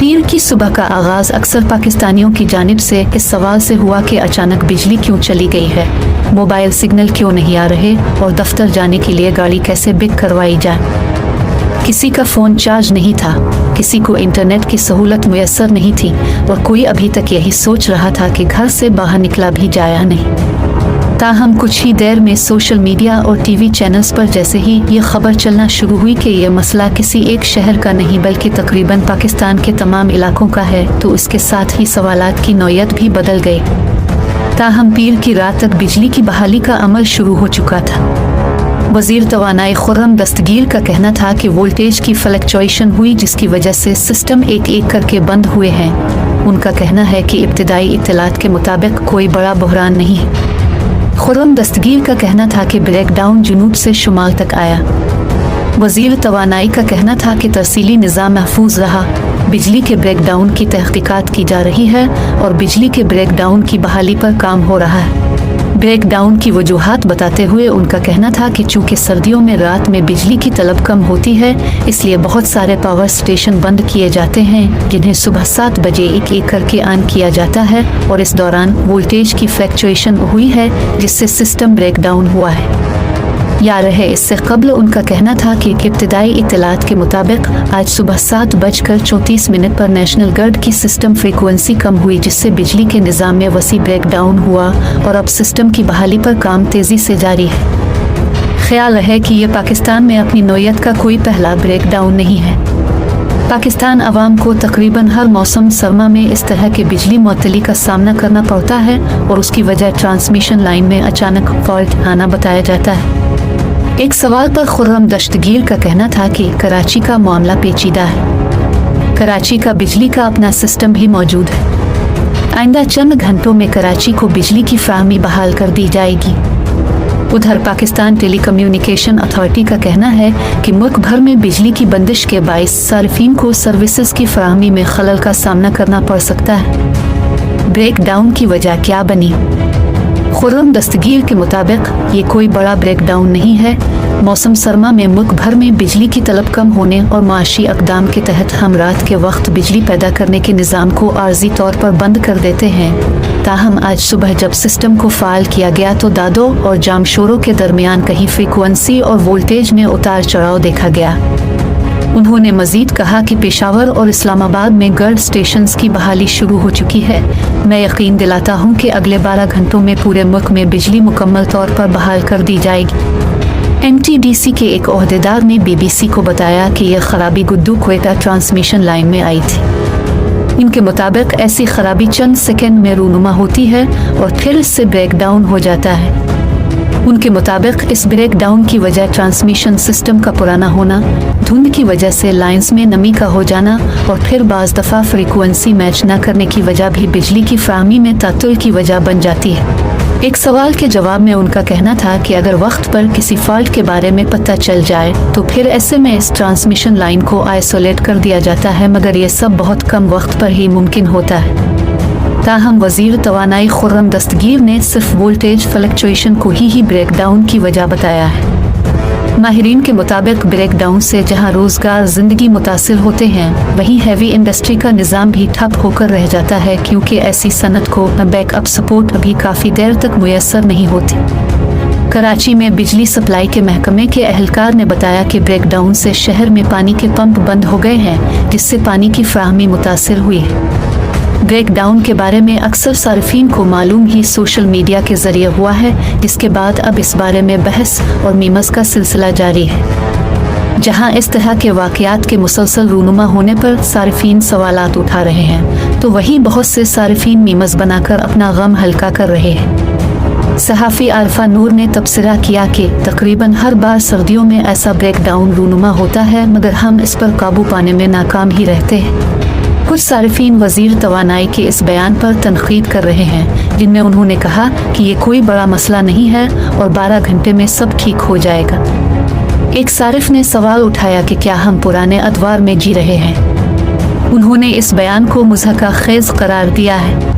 पीर की सुबह का आगाज अक्सर पाकिस्तानियों की जानिब से इस सवाल से हुआ कि अचानक बिजली क्यों चली गई है, मोबाइल सिग्नल क्यों नहीं आ रहे और दफ्तर जाने के लिए गाड़ी कैसे बुक करवाई जाए। किसी का फ़ोन चार्ज नहीं था, किसी को इंटरनेट की सहूलत मुयस्सर नहीं थी और कोई अभी तक यही सोच रहा था कि घर से बाहर निकला भी जाया नहीं। ताहम कुछ ही देर में सोशल मीडिया और टीवी चैनल्स पर जैसे ही ये खबर चलना शुरू हुई कि यह मसला किसी एक शहर का नहीं बल्कि तकरीबन पाकिस्तान के तमाम इलाकों का है, तो इसके साथ ही सवालात की नौयत भी बदल गई। ताहम पीर की रात तक बिजली की बहाली का अमल शुरू हो चुका था। वज़ीर तवानाई खुर्रम दस्तगीर का कहना था कि वोल्टेज की फ्लक्चुएशन हुई जिसकी वजह से सिस्टम एक एक करके बंद हुए हैं। उनका कहना है कि इब्तिदाई इत्तलात के मुताबिक कोई बड़ा बहरान नहीं है। खुर्रम दस्तगीर का कहना था कि ब्रेकडाउन जुनूब से शुमाल तक आया। वज़ीर तवानाई का कहना था कि तरसीली निज़ाम महफूज रहा, बिजली के ब्रेकडाउन की तहक़ीक़ात की जा रही है और बिजली के ब्रेकडाउन की बहाली पर काम हो रहा है। ब्रेकडाउन की वजूहात बताते हुए उनका कहना था कि चूँकि सर्दियों में रात में बिजली की तलब कम होती है, इसलिए बहुत सारे पावर स्टेशन बंद किए जाते हैं जिन्हें सुबह 7 बजे एक एक करके ऑन किया जाता है और इस दौरान वोल्टेज की फ्लक्चुएशन हुई है जिससे सिस्टम ब्रेकडाउन हुआ है। याद रहे इससे कबल उनका कहना था कि इब्तिदाई इत्तलात के मुताबिक आज सुबह 7:34 पर नेशनल गर्ड की सिस्टम फ्रीक्वेंसी कम हुई जिससे बिजली के निज़ाम में वसी ब्रेकडाउन हुआ और अब सिस्टम की बहाली पर काम तेज़ी से जारी है। ख्याल रहे कि ये पाकिस्तान में अपनी नौयत का कोई पहला ब्रेकडाउन नहीं है। पाकिस्तान अवाम को तकरीबन हर मौसम सरमा में इस तरह के बिजली मुअत्तली का सामना करना पड़ता है और उसकी वजह ट्रांसमिशन लाइन में अचानक फॉल्ट आना बताया जाता है। एक सवाल पर खुर्रम दस्तगीर का कहना था कि कराची का मामला पेचीदा है। कराची का बिजली का अपना सिस्टम भी मौजूद है। आइंदा चंद घंटों में कराची को बिजली की फराहमी बहाल कर दी जाएगी। उधर पाकिस्तान टेलीकम्युनिकेशन अथॉरिटी का कहना है कि मुल्क भर में बिजली की बंदिश के बाइस सार्फिन को सर्विसेज की फराहमी में खलल का सामना करना पड़ सकता है। ब्रेकडाउन की वजह क्या बनी? खुर्रम दस्तगीर के मुताबिक ये कोई बड़ा ब्रेकडाउन नहीं है। मौसम सरमा में मुल्क भर में बिजली की तलब कम होने और माशी अक़दाम के तहत हम रात के वक्त बिजली पैदा करने के निज़ाम को आर्जी तौर पर बंद कर देते हैं। ताहम आज सुबह जब सिस्टम को फ़ाल किया गया तो दादों और जामशोरों के दरमियान कहीं फ्रीक्वेंसी और वोल्टेज में उतार चढ़ाव देखा गया। उन्होंने मजीद कहा कि पेशावर और इस्लामाबाद में गर्ड स्टेशंस की बहाली शुरू हो चुकी है। मैं यकीन दिलाता हूँ कि अगले 12 घंटों में पूरे मुल्क में बिजली मुकम्मल तौर पर बहाल कर दी जाएगी। MTDC के एक ओहदेदार ने BBC को बताया कि यह खराबी गुड्डू क्वेटा ट्रांसमिशन लाइन में आई थी। इनके मुताबिक ऐसी खराबी चंद सेकंड में रूनुमा होती है और फिर इससे ब्रेकडाउन हो जाता है। उनके मुताबिक इस ब्रेकडाउन की वजह ट्रांसमिशन सिस्टम का पुराना होना, धुंध की वजह से लाइंस में नमी का हो जाना और फिर बाज़ दफ़ा फ्रीक्वेंसी मैच न करने की वजह भी बिजली की फराहमी में तातुल की वजह बन जाती है। एक सवाल के जवाब में उनका कहना था कि अगर वक्त पर किसी फॉल्ट के बारे में पता चल जाए तो फिर ऐसे में इस ट्रांसमिशन लाइन को आइसोलेट कर दिया जाता है, मगर ये सब बहुत कम वक्त पर ही मुमकिन होता है। ताहम वज़ीर तवानाई खुर्रम दस्तगीर ने सिर्फ वोल्टेज फ्लक्चुएशन को ही ब्रेकडाउन की वजह बताया है। माहिरीन के मुताबिक ब्रेकडाउन से जहां रोज़गार ज़िंदगी मुतासिर होते हैं, वहीं हैवी इंडस्ट्री का निज़ाम भी ठप होकर रह जाता है क्योंकि ऐसी सनत को बैकअप सपोर्ट अभी काफ़ी देर तक मुयस्सर नहीं होती। कराची में बिजली सप्लाई के महकमे के अहलकार ने बताया कि ब्रेकडाउन से शहर में पानी के पंप बंद हो गए हैं जिससे पानी की फराहमी मुतासिर हुई है। ब्रेकडाउन के बारे में अक्सर सार्फिन को मालूम ही सोशल मीडिया के ज़रिए हुआ है, जिसके बाद अब इस बारे में बहस और मीमस का सिलसिला जारी है। जहां इस तरह के वाक़यात के मुसलसल रूनुमा होने पर सार्फिन सवालात उठा रहे हैं, तो वहीं बहुत से सार्फिन मीमस बनाकर अपना गम हल्का कर रहे हैं। सहाफ़ी आरफा नूर ने तबसरा किया कि तकरीबन हर बार सर्दियों में ऐसा ब्रेकडाउन रूनुमा होता है, मगर हम इस पर काबू पाने में नाकाम ही रहते हैं। कुछ सार्फिन वज़ीर तवानाई के इस बयान पर तनक़ीद कर रहे हैं, जिनमें उन्होंने कहा कि ये कोई बड़ा मसला नहीं है और 12 घंटे में सब ठीक हो जाएगा। एक सारिफ ने सवाल उठाया कि क्या हम पुराने अदवार में जी रहे हैं। उन्होंने इस बयान को मुज़हका खेज़ करार दिया है।